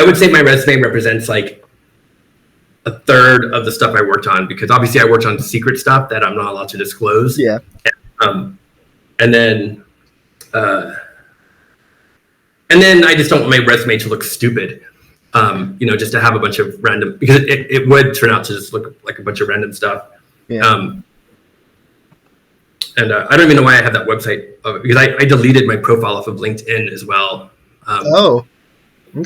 I would say my resume represents like a third of the stuff I worked on, because obviously I worked on secret stuff that I'm not allowed to disclose. Yeah. And then I just don't want my resume to look stupid. Just to have a bunch of random, because it would turn out to just look like a bunch of random stuff. Yeah. And I don't even know why I have that website, because I deleted my profile off of LinkedIn as well. Okay.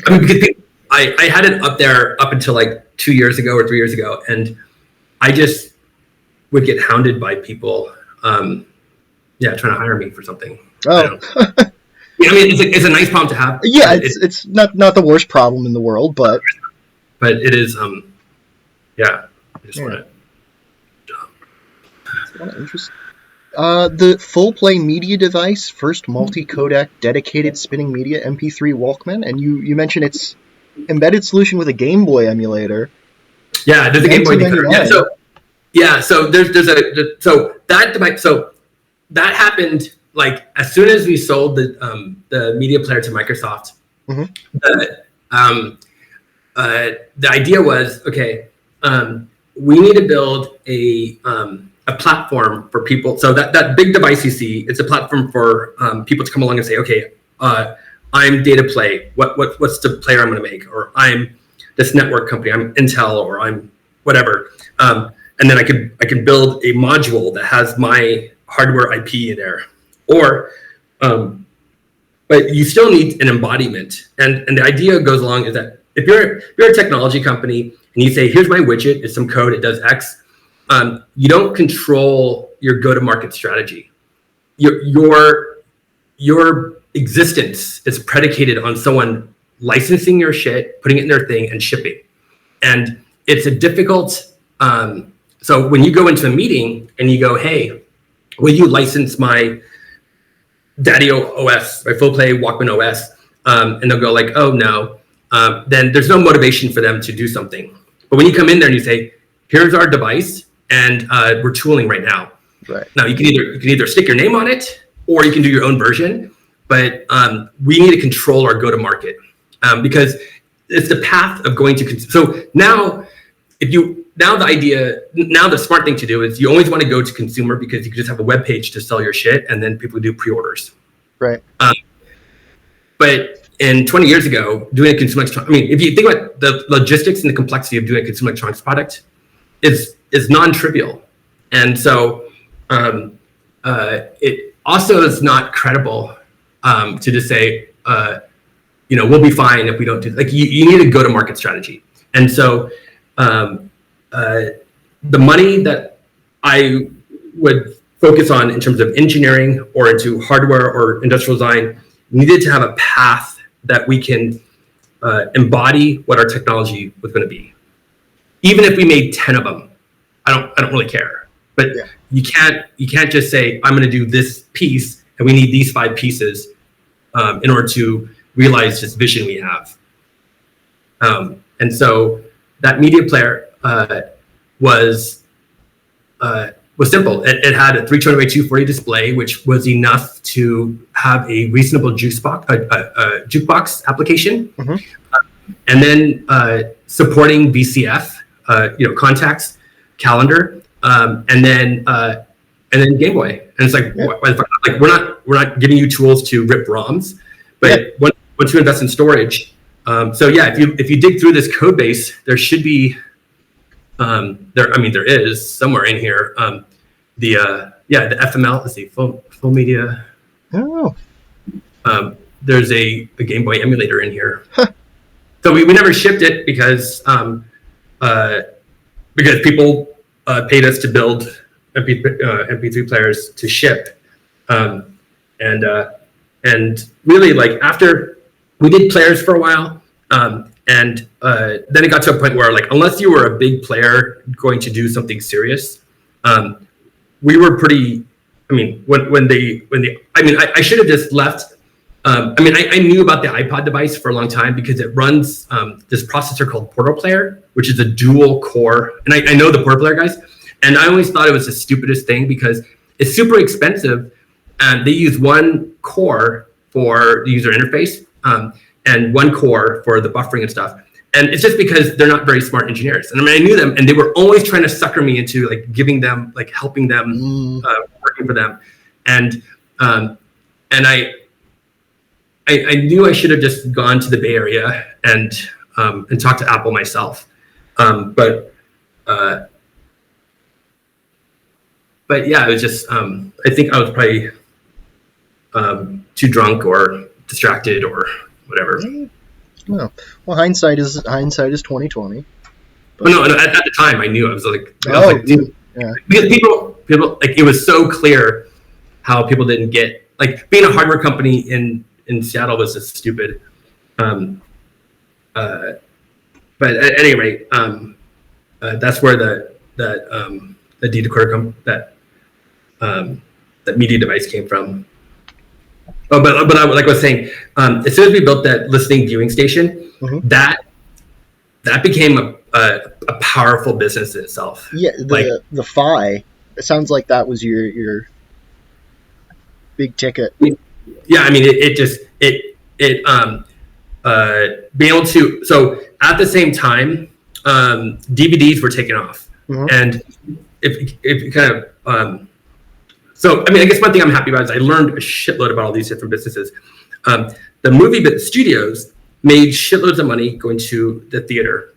I mean, because I had it up there up until like 2 years ago or 3 years ago, and I just would get hounded by people, trying to hire me for something. Oh. I mean, it's a nice problem to have. Yeah, it's not the worst problem in the world, but it is. I just want to. Interesting. The full play media device, first multi-codec dedicated spinning media MP3 Walkman, and you mentioned it's embedded solution with a Game Boy emulator. Yeah, there's a Game Boy decoder. So that device. So that happened like as soon as we sold the media player to Microsoft. Mm-hmm. The idea was, okay, we need to build a platform for people. So that big device you see, it's a platform for people to come along and say, okay, I'm Data Play. What's the player I'm going to make? Or I'm this network company. I'm Intel, or I'm whatever. And then I can build a module that has my hardware IP in there. Or, but you still need an embodiment. And the idea goes along is that if you're a technology company and you say, here's my widget, it's some code, it does X. You don't control your go-to-market strategy. Your existence is predicated on someone licensing your shit, putting it in their thing, and shipping. And it's a difficult. So when you go into a meeting and you go, "Hey, will you license my Daddy OS, my full play Walkman OS?" And they'll go like, "Oh no." Then there's no motivation for them to do something. But when you come in there and you say, "Here's our device, and we're tooling right now." Right. Now you can either stick your name on it, or you can do your own version. But we need to control our go-to-market because it's the path of going to. So now, the smart thing to do is you always want to go to consumer, because you can just have a web page to sell your shit, and then people do pre-orders. Right. But in 20 years ago, doing a consumer electronics, I mean, if you think about the logistics and the complexity of doing a consumer electronics product, is non-trivial, and so it also is not credible to just say, we'll be fine if we don't do. Like you need a go-to-market strategy, and so the money that I would focus on in terms of engineering or into hardware or industrial design needed to have a path that we can embody what our technology was going to be. Even if we made 10 of them, I don't really care. But you can't just say, I'm going to do this piece and we need these 5 pieces in order to realize this vision we have. And so that media player was simple. It had a 320x240 display, which was enough to have a reasonable jukebox application, and then supporting VCF, contacts, calendar, and then Game Boy. And it's like, we're not giving you tools to rip ROMs, but once you invest in storage. If you dig through this code base, there should be there is somewhere in here the FML. Let's see, full media. Oh. There's a Game Boy emulator in here. So we never shipped it because people paid us to build MP3 players to ship, and really like after we did players for a while. And then it got to a point where, like, unless you were a big player going to do something serious, we were pretty. I mean, I should have just left. I knew about the iPod device for a long time because it runs this processor called Portal Player, which is a dual core. And I know the Portal Player guys, and I always thought it was the stupidest thing because it's super expensive, and they use one core for the user interface. and one core for the buffering and stuff. And it's just because they're not very smart engineers. And I mean, I knew them, and they were always trying to sucker me into like giving them, like helping them, working for them. And I knew I should have just gone to the Bay Area and talked to Apple myself. But yeah, it was just, I think I was probably too drunk or distracted or whatever. No. Well, hindsight is 2020. But no, at the time I knew. I was like, yeah. Because people like, it was so clear how people didn't get, like, being a hardware company in Seattle was just stupid. But at any rate, that's where the decoder that media device came from. Oh, but like I was saying, as soon as we built that listening viewing station, that became a powerful business in itself. Yeah, the Phi. It sounds like that was your big ticket. Yeah, I mean, being able to. So at the same time, DVDs were taken off, and if you kind of. So, I mean, I guess one thing I'm happy about is I learned a shitload about all these different businesses. The movie studios made shitloads of money going to the theater,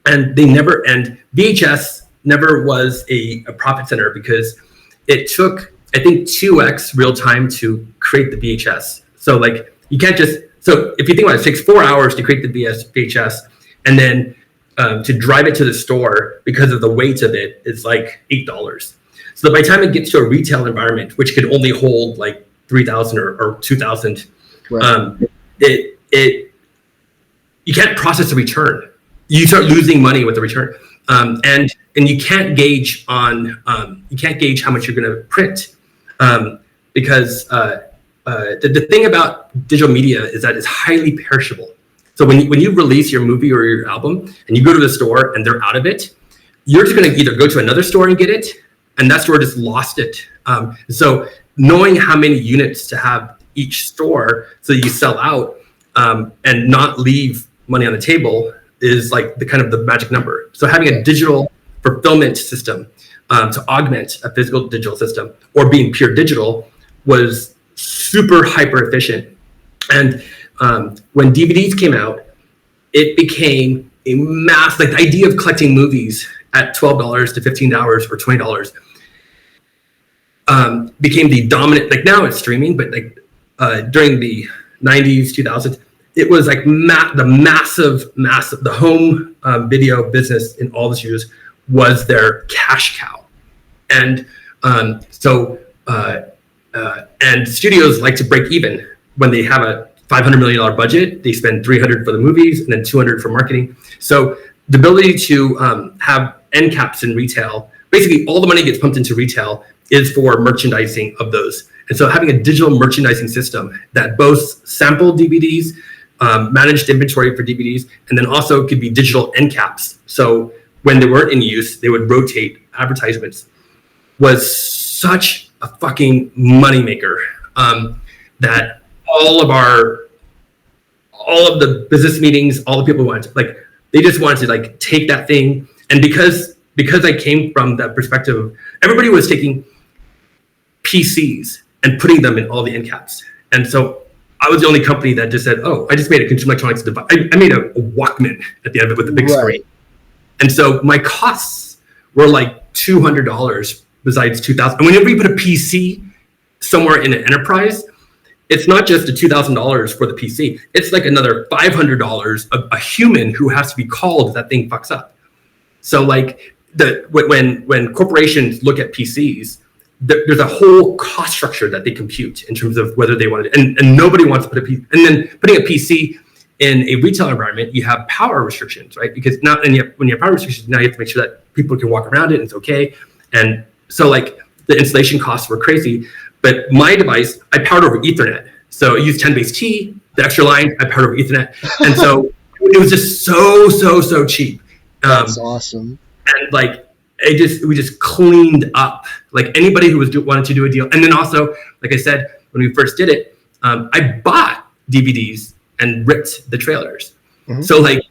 and VHS never was a profit center because it took, I think, 2x real time to create the VHS. So, like, you can't just, so if you think about it, it takes 4 hours to create the VHS, and then to drive it to the store because of the weight of it is like $8. So by the time it gets to a retail environment, which could only hold like 3,000 or 2,000, right. You can't process a return. You start losing money with the return, and you can't gauge how much you're going to print, because the thing about digital media is that it's highly perishable. So when you release your movie or your album and you go to the store and they're out of it, you're just going to either go to another store and get it, and that store just lost it. So knowing how many units to have each store so you sell out and not leave money on the table is like the magic number. So having a digital fulfillment system to augment a physical digital system, or being pure digital, was super hyper efficient. And when DVDs came out, it became a mass, like the idea of collecting movies at $12 to $15 or $20 became the dominant, like now it's streaming, but like during the 90s, 2000s, it was like the massive, the home video business in all the studios was their cash cow. And and studios like to break even when they have a $500 million budget. They spend $300 for the movies and then $200 for marketing. So the ability to have end caps in retail, basically all the money gets pumped into retail is for merchandising of those. And so having a digital merchandising system that both sampled DVDs, managed inventory for DVDs, and then also could be digital end caps. So when they weren't in use, they would rotate advertisements, was such a fucking moneymaker that all of the business meetings, all the people wanted, like, they just wanted to like take that thing. And because I came from that perspective of everybody was taking PCs and putting them in all the end caps. And so I was the only company that just said, oh, I just made a consumer electronics device. I made a Walkman at the end of it with a big screen. And so my costs were like $200 besides $2,000. And whenever you put a PC somewhere in an enterprise, it's not just the $2,000 for the PC. It's like another $500 a human who has to be called if that thing fucks up. So like when corporations look at PCs, there's a whole cost structure that they compute in terms of whether they want it. And nobody wants to put a PC. And then putting a PC in a retail environment, you have power restrictions, right? Because when you have power restrictions, now you have to make sure that people can walk around it and it's okay. And so like the installation costs were crazy. But my device, I powered over Ethernet. So I used 10BASE-T, the extra line, I powered over Ethernet. And so it was just so cheap. That's awesome. And like, we just cleaned up like anybody who wanted to do a deal. And then also, like I said, when we first did it, I bought DVDs and ripped the trailers. Mhm. So like